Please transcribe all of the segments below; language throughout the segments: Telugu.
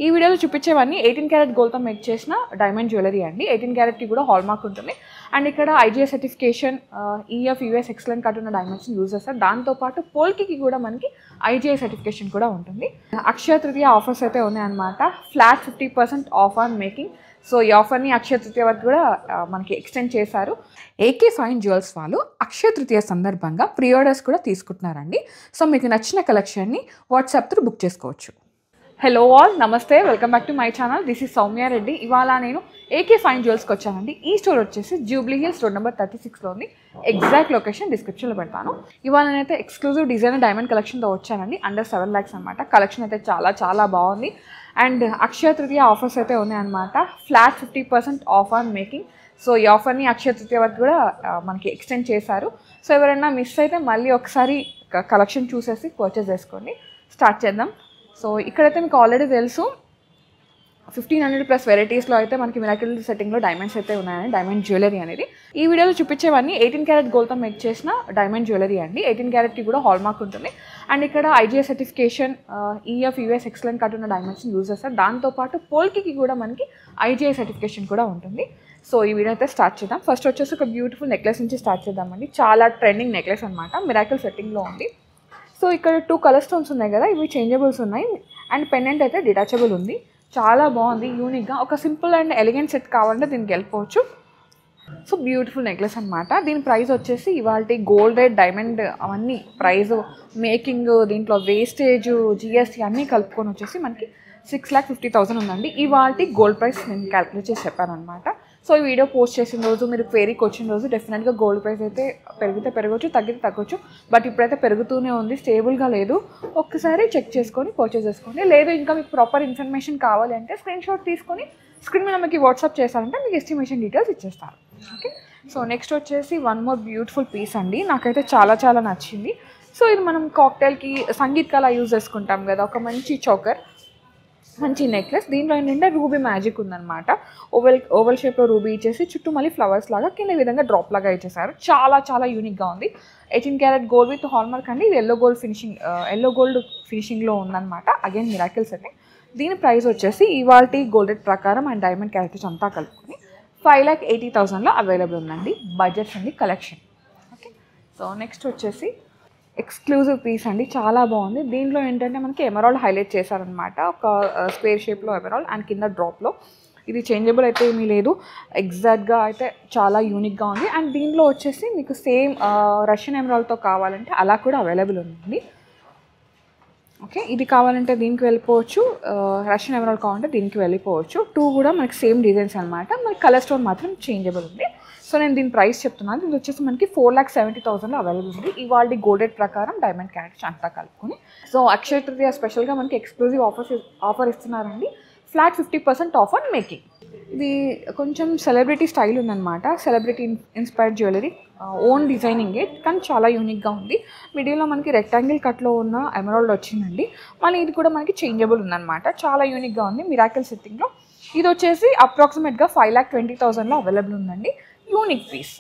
ఈ వీడియోలో చూపించేవన్నీ 18 క్యారెట్ గోల్డ్తో మేక్ చేసిన డైమండ్ జ్యువెలరీ అండి. 18 క్యారెట్కి కూడా హాల్మార్క్ ఉంటుంది. అండ్ ఇక్కడ IGI certification, EF US excellent cut ఉన్న డైమండ్స్ని యూజ్ చేస్తారు. దాంతోపాటు పోల్కి కూడా మనకి ఐజీఐ సర్టిఫికేషన్ కూడా ఉంటుంది. అక్షయ తృతీయ ఆఫర్స్ అయితే ఉన్నాయన్నమాట. Flat 50% of on making. So ఈ ఆఫర్ని అక్షయ తృతీయ వరకు కూడా మనకి ఎక్స్టెండ్ చేశారు. ఏకే ఫైన్ జ్యువెల్స్ వాళ్ళు అక్షయ తృతీయ సందర్భంగా ప్రీ ఆర్డర్స్ కూడా తీసుకుంటున్నారండి. సో మీకు నచ్చిన కలెక్షన్ని వాట్సాప్ త్రూ బుక్ చేసుకోవచ్చు. హలో ఆల్, నమస్తే, welcome back to my channel. This is Soumya Reddy. ఇవాళ నేను ఏకే ఫైన్ జ్యువెల్స్కి వచ్చానండి. ఈ స్టోర్ వచ్చేసి జూబ్లీ హిల్స్ రోడ్ నెంబర్ 36లో ఉంది. ఎగ్జాక్ట్ లొకేషన్ డిస్క్రిప్షన్లో పెడతాను. ఇవాళ నేనైతే ఎక్స్క్లూజివ్ డిజైనర్ డైమండ్ కలెక్షన్తో వచ్చానండి. అండర్ 7 lakhs అనమాట. కలెక్షన్ అయితే చాలా బాగుంది. అండ్ అక్షయ తృతీయ ఆఫర్స్ అయితే ఉన్నాయన్నమాట. Flat 50% of on making. So ఈ ఆఫర్ని అక్షయ తృతీయ వరకు కూడా మనకి ఎక్స్టెండ్ చేశారు. సో ఎవరైనా మిస్ అయితే మళ్ళీ ఒకసారి కలెక్షన్ చూసేసి పర్చేస్ చేసుకోండి. స్టార్ట్ చేద్దాం. సో ఇక్కడైతే మీకు ఆల్రెడీ తెలుసు 1500+ వెరైటీస్లో అయితే మనకి మిరాకిల్ సెట్టింగ్లో డైమండ్స్ అయితే ఉన్నాయని, డైమండ్ జ్యువెలరీ అనేది. ఈ వీడియోలో చూపించేవన్నీ 18 క్యారెట్ గోల్డ్తో మేక్ చేసిన డైమండ్ జ్యువెలరీ అండి. 18 క్యారెట్కి కూడా హాల్మార్క్ ఉంటుంది. అండ్ ఇక్కడ IGI certification, EF US excellent cut ఉన్న డైమండ్స్ని యూజ్ చేస్తారు. దాంతోపాటు పోల్కి కూడా మనకి ఐజీఐ సర్టిఫికేషన్ కూడా ఉంటుంది. సో ఈ వీడియో అయితే స్టార్ట్ చేద్దాం. ఫస్ట్ వచ్చేసి ఒక బ్యూటిఫుల్ నెక్లెస్ నుంచి స్టార్ట్ చేద్దామండి. చాలా ట్రెండింగ్ నెక్లెస్ అనమాట. మిరాకిల్ సెట్టింగ్లో ఉంది. సో ఇక్కడ 2 కలర్ స్టోన్స్ ఉన్నాయి కదా, ఇవి చేంజబుల్స్ ఉన్నాయి. అండ్ పెండెంట్ అయితే డిటాచబుల్ ఉంది. చాలా బాగుంది, యూనిక్గా. ఒక సింపుల్ అండ్ ఎలిగెంట్ సెట్ కావాలంటే దీనికి వెళ్ళిపోవచ్చు. సో బ్యూటిఫుల్ నెక్లెస్ అనమాట. దీని ప్రైస్ వచ్చేసి ఇవాళ గోల్డ్ రేట్, డైమండ్ అవన్నీ ప్రైస్, మేకింగ్, దీంట్లో వేస్టేజ్, జిఎస్టీ అన్నీ కలుపుకొని వచ్చేసి మనకి 6,50,000 ఉందండి. ఇవాళ గోల్డ్ ప్రైస్ నేను క్యాలిక్యులేట్ చేసి చెప్పాను అనమాట. సో ఈ వీడియో పోస్ట్ చేసిన రోజు, మీరు క్వేరీకి వచ్చిన రోజు డెఫినెట్గా గోల్డ్ ప్రైస్ అయితే పెరిగితే పెరగవచ్చు, తగ్గితే తగ్గొచ్చు. బట్ ఇప్పుడైతే పెరుగుతూనే ఉంది, స్టేబుల్గా లేదు. ఒక్కసారి చెక్ చేసుకొని పర్చేస్ చేసుకోండి. లేదు ఇంకా మీకు ప్రాపర్ ఇన్ఫర్మేషన్ కావాలి అంటే స్క్రీన్ షాట్ తీసుకొని స్క్రీన్ మీద మీకు వాట్సాప్ చేశారంటే మీకు ఎస్టిమేషన్ డీటెయిల్స్ ఇచ్చేస్తారు. ఓకే. సో నెక్స్ట్ వచ్చేసి వన్ మోర్ బ్యూటిఫుల్ పీస్ అండి. నాకైతే చాలా నచ్చింది. సో ఇది మనం కాక్టైల్కి, సంగీత్ కలా యూజ్ చేసుకుంటాం కదా, ఒక చోకర్, మంచి నెక్లెస్. దీంట్లో ఏంటంటే రూబీ మ్యాజిక్ ఉందన్నమాట. ఓవల్ షేప్లో రూబీ ఇచ్చేసి చుట్టూ మళ్ళీ ఫ్లవర్స్ లాగా కింద విధంగా డ్రాప్ లాగా ఇచ్చేసారు. చాలా యూనిక్గా ఉంది. 18 క్యారెట్ గోల్డ్ విత్ హాల్మార్క్ అండి. ఇది ఎల్లో గోల్డ్ ఫినిషింగ్లో ఉందన్నమాట. Again miracle setting. దీని ప్రైస్ వచ్చేసి ఇవాళ గోల్డ్ రేట్ ప్రకారం అండ్ డైమండ్ క్యారెక్టర్స్ అంతా కలుపుకొని 5,80,000లో అవైలబుల్ ఉందండి. బడ్జెట్ ఉంది కలెక్షన్. ఓకే. సో నెక్స్ట్ వచ్చేసి ఎక్స్క్లూజివ్ పీస్ అండి. చాలా బాగుంది. దీంట్లో ఏంటంటే మనకి ఎమరాల్డ్ హైలైట్ చేశారనమాట. ఒక స్క్వేర్ షేప్లో ఎమరాల్డ్ అండ్ కింద డ్రాప్లో. ఇది చేంజబుల్ అయితే ఏమీ లేదు. ఎగ్జాక్ట్గా అయితే చాలా యూనిక్గా ఉంది. అండ్ దీంట్లో వచ్చేసి మీకు సేమ్ రష్యన్ ఎమరాల్డ్తో కావాలంటే అలా కూడా అవైలబుల్ ఉంది. ఓకే. ఇది కావాలంటే దీనికి వెళ్ళిపోవచ్చు, రష్యన్ ఎమరాల్డ్ కావాలంటే దీనికి వెళ్ళిపోవచ్చు. 2 కూడా మనకి సేమ్ డిజైన్స్ అనమాట. మనకి కలర్ స్టోన్ మాత్రం చేంజబుల్ ఉంది. సో నేను దీని ప్రైస్ చెప్తున్నాను. ఇది వచ్చేసి మనకి 4,70,000లో అవైలబుల్ ఉంది. ఇవాళ గోల్డ్ రేట్ ప్రకారం డైమండ్ క్యారెట్స్ అంతా కలుపుకొని. సో అక్షయ తృతీయ స్పెషల్గా మనకి ఎక్స్క్లూజివ్ ఆఫర్ ఇస్తున్నారండి. Flat 50% of on making. ఇది కొంచెం సెలబ్రిటీ స్టైల్ ఉందన్నమాట. సెలబ్రిటీ ఇన్స్పైర్డ్ జ్యువెలరీ, ఓన్ డిజైనింగే, కానీ చాలా యూనిక్గా ఉంది. మిడిల్లో మనకి రెక్టాంగిల్ కట్లో ఉన్న ఎమరాల్డ్ వచ్చిందండి. మళ్ళీ ఇది కూడా మనకి చేంజబుల్ ఉందన్నమాట. చాలా యూనిక్గా ఉంది మిరాకిల్ సెట్టింగ్లో. ఇది వచ్చేసి అప్రాక్సిమేట్గా 5,20,000లో అవైలబుల్ ఉందండి. Unique piece.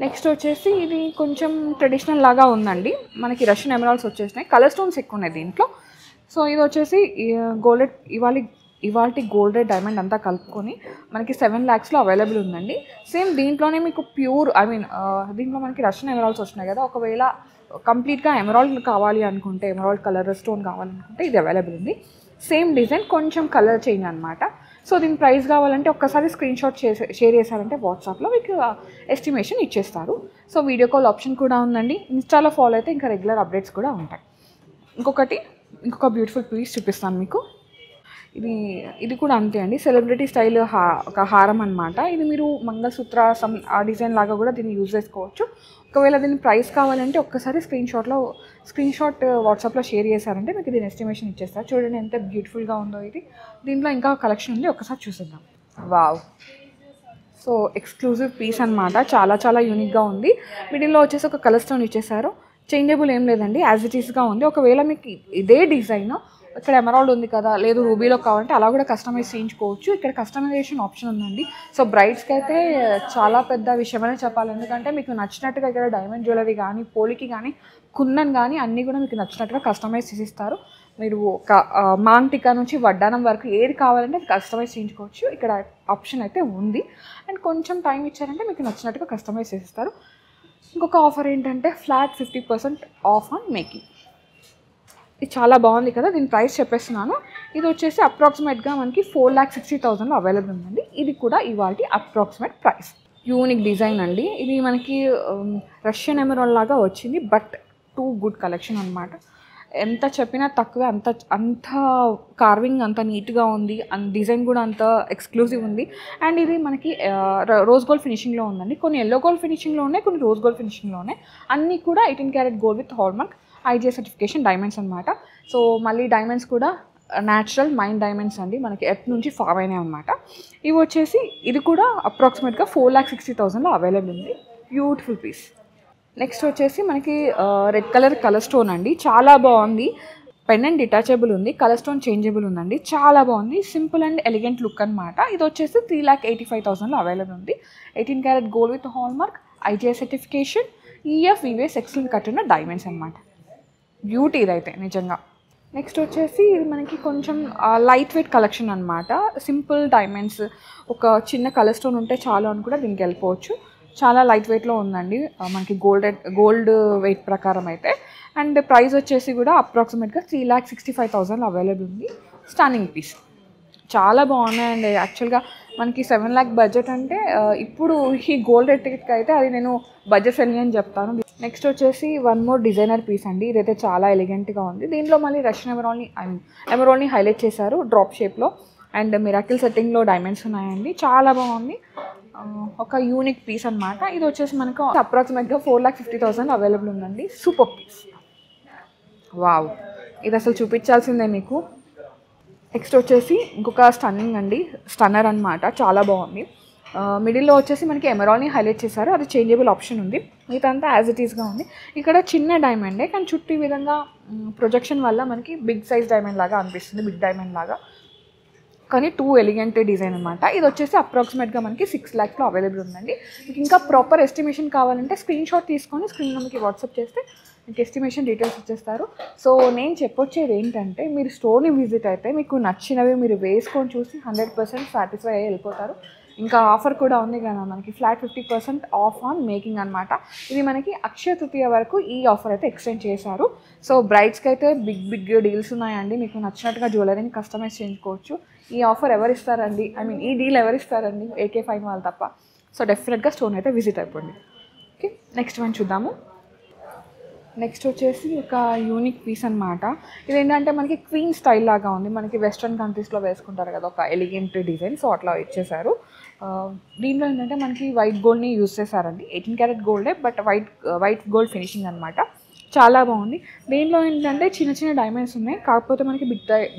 నెక్స్ట్ వచ్చేసి ఇది కొంచెం ట్రెడిషనల్ లాగా ఉందండి. మనకి రష్యన్ ఎమరాల్డ్స్ వచ్చేసినాయి. కలర్ స్టోన్స్ ఎక్కువ ఉన్నాయి దీంట్లో. సో ఇది వచ్చేసి గోల్డ్ రేట్ ఇవాళ గోల్డ్ రేట్ డైమండ్ అంతా కలుపుకొని మనకి 7 lakhsలో అవైలబుల్ ఉందండి. సేమ్ దీంట్లోనే మీకు ప్యూర్ దీంట్లో మనకి రష్యన్ ఎమరాల్డ్స్ వచ్చినాయి కదా, ఒకవేళ కంప్లీట్గా ఎమరాల్డ్ కావాలి అనుకుంటే, ఎమరాల్డ్ కలర్ స్టోన్ కావాలనుకుంటే ఇది అవైలబుల్ ఉంది. సేమ్ డిజైన్, కొంచెం కలర్ చేంజ్ అనమాట. సో దీని ప్రైస్ కావాలంటే ఒక్కసారి స్క్రీన్ షాట్ షేర్ చేశారంటే వాట్సాప్లో మీకు ఎస్టిమేషన్ ఇచ్చేస్తారు. సో వీడియో కాల్ ఆప్షన్ కూడా ఉందండి. ఇన్స్టాలో ఫాలో అయితే ఇంకా రెగ్యులర్ అప్డేట్స్ కూడా ఉంటాయి. ఇంకొక బ్యూటిఫుల్ పీస్ చూపిస్తాను మీకు. ఇది కూడా అంతే అండి. సెలబ్రిటీ స్టైల్ ఒక హారం అనమాట. ఇది మీరు మంగళసూత్ర ఆ డిజైన్ లాగా కూడా దీన్ని యూజ్ చేసుకోవచ్చు. ఒకవేళ దీని ప్రైస్ కావాలంటే ఒక్కసారి స్క్రీన్ షాట్ వాట్సాప్లో షేర్ చేశారంటే మీకు దీని ఎస్టిమేషన్ ఇచ్చేస్తారు. చూడండి ఎంత బ్యూటిఫుల్గా ఉందో ఇది. దీంట్లో ఇంకా కలెక్షన్ ఉంది, ఒకసారి చూసేద్దాం. వావ్. సో ఎక్స్క్లూజివ్ పీస్ అనమాట. చాలా యూనిక్గా ఉంది. మిడిల్లో వచ్చేసి ఒక కలర్ స్టోన్ ఇచ్చేసారు. చేంజబుల్ ఏం లేదండి, యాజ్ ఇట్ ఈస్గా ఉంది. ఒకవేళ మీకు ఇదే డిజైన్ ఇక్కడ ఎమరాల్డ్ ఉంది కదా, లేదు రూబీలో కావాలంటే అలా కూడా కస్టమైజ్ చేయించుకోవచ్చు. ఇక్కడ కస్టమైజేషన్ ఆప్షన్ ఉందండి. సో బ్రైడ్స్కి అయితే చాలా పెద్ద విషయమనే చెప్పాలి. ఎందుకంటే మీకు నచ్చినట్టుగా ఇక్కడ డైమండ్ జ్యువెలరీ కానీ, పోలికి కానీ, కుందన్ కానీ అన్నీ కూడా మీకు నచ్చినట్టుగా కస్టమైజ్ చేసిస్తారు. మీరు ఒక మాంగ్ టికా నుంచి వడ్డానం వరకు ఏది కావాలంటే అది కస్టమైజ్ చేయించుకోవచ్చు. ఇక్కడ ఆప్షన్ అయితే ఉంది. అండ్ కొంచెం టైం ఇచ్చారంటే మీకు నచ్చినట్టుగా కస్టమైజ్ చేసిస్తారు. ఇంకొక ఆఫర్ ఏంటంటే ఫ్లాట్ 50% ఆఫ్ ఆన్ మేకింగ్. ఇది చాలా బాగుంది కదా, దీని ప్రైస్ చెప్పేస్తున్నాను. ఇది వచ్చేసి అప్రాక్సిమేట్గా మనకి 4,60,000లో అవైలబుల్ ఉందండి. ఇది కూడా ఇవాళ అప్రాక్సిమేట్ ప్రైస్. యూనిక్ డిజైన్ అండి. ఇది మనకి రష్యన్ ఎమరాల్డ్ లాగా వచ్చింది, బట్ టూ గుడ్ కలెక్షన్ అనమాట. ఎంత చెప్పినా తక్కువే. అంత కార్వింగ్ అంత నీట్గా ఉంది, అండ్ డిజైన్ కూడా అంత ఎక్స్క్లూజివ్ ఉంది. అండ్ ఇది మనకి రోజ్ గోల్డ్ ఫినిషింగ్లో ఉందండి. కొన్ని ఎల్లో గోల్డ్ ఫినిషింగ్లో ఉన్నాయి, కొన్ని రోజ్ గోల్డ్ ఫినిషింగ్లో ఉన్నాయి. అన్నీ కూడా 18 carat gold with hallmark IGI certification diamonds అనమాట. సో మళ్ళీ డైమండ్స్ కూడా న్యాచురల్ మైన్ డైమండ్స్ అండి, మనకి ఎర్త్ నుంచి ఫామ్ అయినాయి అనమాట. ఇవి వచ్చేసి ఇది కూడా అప్రాక్సిమేట్గా 4,60,000లో అవైలబుల్ ఉంది. Beautiful piece. నెక్స్ట్ వచ్చేసి మనకి రెడ్ కలర్ స్టోన్ అండి. చాలా బాగుంది. పెండెంట్ డిటాచబుల్ ఉంది, కలర్ స్టోన్ చేంజబుల్ ఉందండి. చాలా బాగుంది. సింపుల్ అండ్ ఎలిగెంట్ లుక్ అనమాట. ఇది వచ్చేసి 3,85,000లో అవైలబుల్ ఉంది. 18 carat gold with hallmark IGI certification EF EVS excellent cut ఉన్న డైమండ్స్ అనమాట. బ్యూటీ ఇదైతే నిజంగా. నెక్స్ట్ వచ్చేసి ఇది మనకి కొంచెం లైట్ వెయిట్ కలెక్షన్ అనమాట. సింపుల్ డైమండ్స్, ఒక చిన్న కలర్ స్టోన్ ఉంటే చాలు అని కూడా దీనికి వెళ్ళిపోవచ్చు. చాలా లైట్ వెయిట్లో ఉందండి మనకి గోల్డ్ వెయిట్ ప్రకారం అయితే. అండ్ ప్రైస్ వచ్చేసి కూడా అప్రాక్సిమేట్గా 3,65,000లో అవైలబుల్ ఉంది. Stunning piece. చాలా బాగున్నాయండి. యాక్చువల్గా మనకి 7 lakh బడ్జెట్ అంటే ఇప్పుడు ఈ గోల్డ్ రేట్కి అయితే అది నేను బడ్జెట్ ఫ్రెండ్లీ అని చెప్తాను. నెక్స్ట్ వచ్చేసి వన్ మోర్ డిజైనర్ పీస్ అండి. ఇదైతే చాలా ఎలిగెంట్గా ఉంది. దీనిలో మళ్ళీ రష్యన్ ఎమరాల్డ్ని హైలైట్ చేశారు డ్రాప్ షేప్లో. అండ్ మిరాకిల్ సెట్టింగ్లో డైమండ్స్ ఉన్నాయండి. చాలా బాగుంది. ఒక యూనిక్ పీస్ అనమాట. ఇది వచ్చేసి మనకు అప్రాక్సిమేట్గా 4,50,000 అవైలబుల్ ఉందండి. Super piece. వావ్, ఇది అసలు చూపించాల్సిందే మీకు. నెక్స్ట్ వచ్చేసి ఇంకొక స్టన్నింగ్ అండి, స్టన్నర్ అనమాట. చాలా బాగుంది. మిడిల్లో వచ్చేసి మనకి ఎమరాల్డ్ని హైలైట్ చేశారు, అది చేంజబుల్ ఆప్షన్ ఉంది. ఇదంతా యాజ్ ఇట్ ఈస్గా ఉంది. ఇక్కడ చిన్న డైమండే కానీ చుట్టూ ఈ విధంగా ప్రొజెక్షన్ వల్ల మనకి బిగ్ సైజ్ డైమండ్ లాగా అనిపిస్తుంది, బిగ్ డైమండ్ లాగా. కానీ టూ ఎలిగెంట్ డిజైన్ అనమాట. ఇది వచ్చేసి అప్రాక్సిమేట్గా మనకి 6 lakhsలో అవైలబుల్ ఉందండి. మీకు ఇంకా ప్రాపర్ ఎస్టిమేషన్ కావాలంటే స్క్రీన్ షాట్ తీసుకొని స్క్రీన్లో మీకు వాట్సాప్ చేస్తే మీకు ఎస్టిమేషన్ డీటెయిల్స్ ఇచ్చేస్తారు. సో నేను చెప్పొచ్చేది ఏంటంటే, మీరు స్టోర్ని విజిట్ అయితే మీకు నచ్చినవి మీరు వేసుకొని చూసి 100% సాటిస్ఫై అయ్యి వెళ్ళిపోతారు. ఇంకా ఆఫర్ కూడా ఉంది కదా మనకి, ఫ్లాట్ 50% ఆఫ్ ఆన్ మేకింగ్ అనమాట. ఇది మనకి అక్షయ తృతీయ వరకు ఈ ఆఫర్ అయితే ఎక్స్టెండ్ చేశారు. సో బ్రైడ్స్కి అయితే బిగ్ డీల్స్ ఉన్నాయండి. మీకు నచ్చినట్టుగా జ్యువెలరీని కస్టమైజ్ చేయించుకోవచ్చు. ఈ ఆఫర్ ఎవరిస్తారండి, ఈ డీల్ ఎవరిస్తారండి? AK ఫైన్ వాళ్ళు తప్ప. సో డెఫినెట్గా స్టోర్ అయితే విజిట్ అయిపోండి. ఓకే, నెక్స్ట్ వన్ చూద్దాము. నెక్స్ట్ వచ్చేసి ఒక యూనిక్ పీస్ అనమాట. ఇదేంటంటే మనకి క్వీన్ స్టైల్ లాగా ఉంది. మనకి వెస్ట్రన్ కంట్రీస్లో వేసుకుంటారు కదా, ఒక ఎలిగెంట్ డిజైన్. సో అట్లా ఇచ్చేసారు. దీంట్లో ఏంటంటే మనకి వైట్ గోల్డ్ని యూజ్ చేశారండి. 18 క్యారెట్ గోల్డే, బట్ వైట్ గోల్డ్ ఫినిషింగ్ అనమాట. చాలా బాగుంది. దీంట్లో ఏంటంటే చిన్న డైమండ్స్ ఉన్నాయి, కాకపోతే మనకి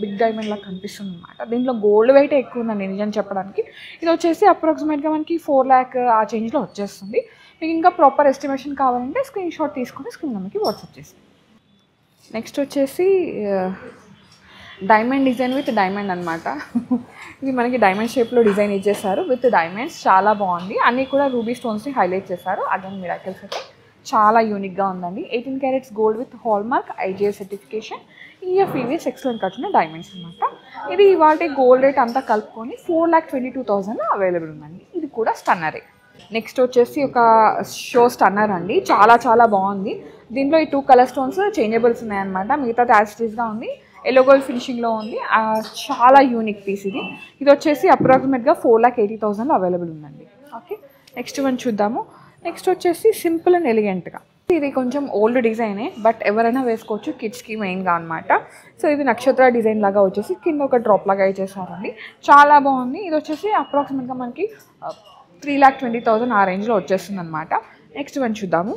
బిగ్ డైమండ్ లాగా కనిపిస్తుంది అనమాట. దీంట్లో గోల్డ్ వెయిట్ ఎక్కువ ఉందండి నిజం చెప్పడానికి. ఇది వచ్చేసి అప్రాక్సిమేట్గా మనకి 4 lakh ఆ చేంజ్లో వచ్చేస్తుంది. మీకు ఇంకా ప్రాపర్ ఎస్టిమేషన్ కావాలంటే స్క్రీన్ షాట్ తీసుకొని స్క్రీన్ నెంబర్కి వాట్సాప్ చేసి. నెక్స్ట్ వచ్చేసి డైమండ్ డిజైన్ విత్ డైమండ్ అనమాట. ఇది మనకి డైమండ్ షేప్లో డిజైన్ ఇచ్చేసారు విత్ డైమండ్స్. చాలా బాగుంది. అన్నీ కూడా రూబీ స్టోన్స్ని హైలైట్ చేశారు. అగైన్ మిరాకిల్స్ అయితే చాలా యూనిక్గా ఉందండి. 18 carats gold with hallmark IGI certification EF EVS excellent cut ఉన్న డైమండ్స్ అనమాట. ఇది ఇవాళ గోల్డ్ రేట్ అంతా కలుపుకొని 4,22,000 అవైలబుల్ ఉందండి. ఇది కూడా స్టన్నరే. నెక్స్ట్ వచ్చేసి ఒక షో స్టన్నర్ అండి. చాలా బాగుంది. దీంట్లో ఈ 2 కలర్ స్టోన్స్ చేంజబుల్స్ ఉన్నాయన్నమాట. మిగతా యాసిటీస్గా ఉంది. ఎల్లో గోల్డ్ ఫినిషింగ్లో ఉంది. చాలా యూనిక్ పీస్ ఇది. ఇది వచ్చేసి అప్రాక్సిమేట్గా 4,80,000 అవైలబుల్ ఉందండి. ఓకే, నెక్స్ట్ వన్ చూద్దాము. నెక్స్ట్ వచ్చేసి సింపుల్ అండ్ ఎలిగెంట్గా. ఇది కొంచెం ఓల్డ్ డిజైనే, బట్ ఎవరైనా వేసుకోవచ్చు, కిడ్స్కి మెయిన్గా అనమాట. సో ఇది నక్షత్ర డిజైన్ లాగా వచ్చేసి కింద ఒక డ్రాప్ లాగా ఇచ్చేసారండి. చాలా బాగుంది. ఇది వచ్చేసి అప్రాక్సిమేట్గా మనకి 3,20,000 ఆ రేంజ్లో వచ్చేస్తుంది అనమాట. నెక్స్ట్ వన్ చూద్దాము.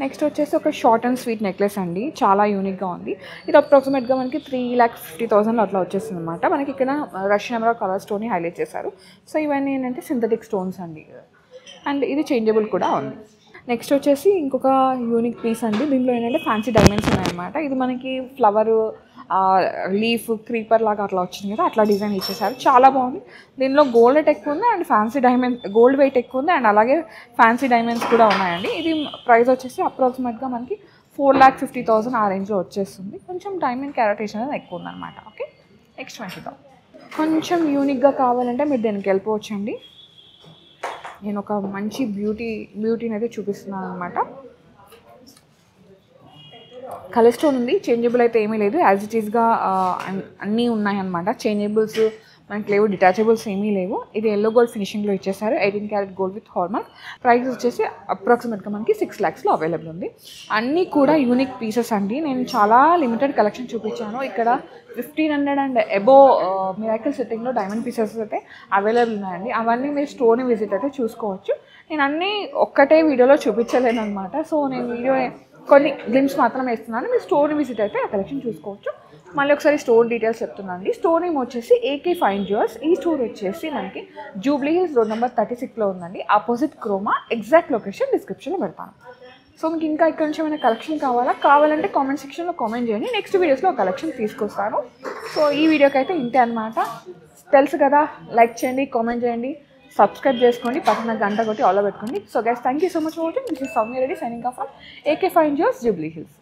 నెక్స్ట్ వచ్చేసి ఒక షార్ట్ అండ్ స్వీట్ నెక్లెస్ అండి. చాలా యూనిక్గా ఉంది. ఇది అప్రాక్సిమేట్గా మనకి 3,50,000 అట్లా వచ్చేస్తుంది అనమాట. మనకి ఇక్కడ రష్యన్ ఎమరాల్డ్ కలర్ స్టోన్ని హైలైట్ చేశారు. సో ఇవన్నీ ఏంటంటే సింథటిక్ స్టోన్స్ అండి. అండ్ ఇది చేంజబుల్ కూడా ఉంది. నెక్స్ట్ వచ్చేసి ఇంకొక యూనిక్ పీస్ అండి. దీనిలో ఏంటంటే ఫ్యాన్సీ డైమండ్స్ ఉన్నాయన్నమాట. ఇది మనకి ఫ్లవర్ లీఫ్ క్రీపర్ లాగా అట్లా వచ్చింది కదా, అట్లా డిజైన్ ఇచ్చేసారు. చాలా బాగుంది. దీనిలో గోల్డ్ రేట్ ఎక్కువ ఉంది అండ్ ఫ్యాన్సీ డైమండ్ వెయిట్ ఎక్కువ ఉంది అండ్ అలాగే ఫ్యాన్సీ డైమండ్స్ కూడా ఉన్నాయండి. ఇది ప్రైస్ వచ్చేసి అప్రాక్సిమేట్గా మనకి 4,50,000 ఆ రేంజ్లో వచ్చేస్తుంది. కొంచెం డైమండ్ క్యారెటేషన్ అనేది ఎక్కువ ఉందన్నమాట. Okay, next 20,000. కొంచెం యూనిక్గా కావాలంటే మీరు దీనికి వెళ్ళిపోవచ్చండి. నేను ఒక మంచి బ్యూటీని అయితే చూపిస్తున్నాను అనమాట. కలర్ స్టోన్ ఉంది, చేంజబుల్ అయితే ఏమీ లేదు, యాజ్ ఇట్ ఈస్గా అన్నీ ఉన్నాయన్నమాట. చేంజబుల్స్ మనకి లేవు, డిటాచబుల్స్ ఏమీ లేవు. ఇది ఎల్లో గోల్డ్ ఫినిషింగ్లో ఇచ్చేసారు, 18 carat gold with hallmark. Price వచ్చేసి అప్రాక్సిమేట్గా మనకి 6 lakhsలో అవైలబుల్ ఉంది. అన్నీ కూడా యూనిక్ పీసెస్ అండి. నేను చాలా లిమిటెడ్ కలెక్షన్ చూపించాను. ఇక్కడ 1,500 అండ్ అబోవ్ మిరాకిల్ సెట్టింగ్లో డైమండ్ పీసెస్ అయితే అవైలబుల్ ఉన్నాయండి. అవన్నీ మీరు స్టోర్ని విజిట్ అయితే చూసుకోవచ్చు. నేను అన్నీ ఒక్కటే వీడియోలో చూపించలేను అనమాట. సో నేను వీడియో కొన్ని గ్లిమ్స్ మాత్రమే ఇస్తున్నాను. మీరు స్టోర్ని విజిట్ అయితే ఆ కలెక్షన్ చూసుకోవచ్చు. మళ్ళీ ఒకసారి స్టోర్ డీటెయిల్స్ చెప్తున్నాను అండి. స్టోర్ నేమ్ వచ్చేసి AK ఫైన్ జ్యువెల్స్. ఈ స్టోర్ వచ్చేసి మనకి జూబ్లీ హిల్స్ రోడ్ నెంబర్ 36లో ఉందండి, ఆపోజిట్ క్రోమా. ఎగ్జాక్ట్ లొకేషన్ డిస్క్రిప్షన్లో పెడతాను. సో మీకు ఇంకా ఇక్కడ నుంచి ఏమైనా కలెక్షన్ కావాలంటే కామెంట్ సెక్షన్లో కామెంట్ చేయండి. నెక్స్ట్ వీడియోస్లో కలెక్షన్ తీసుకొస్తాను. సో ఈ వీడియోకి అయితే ఇంతే అనమాట. తెలుసు కదా, లైక్ చేయండి, కామెంట్ చేయండి, సబ్స్క్రైబ్ చేసుకోండి, పక్కన గంట కొట్టి ఆల్లో పెట్టుకోండి. So guys, thank you so much for watching. This is Soumya Reddy signing off from AK fine jewels, Jubilee hills.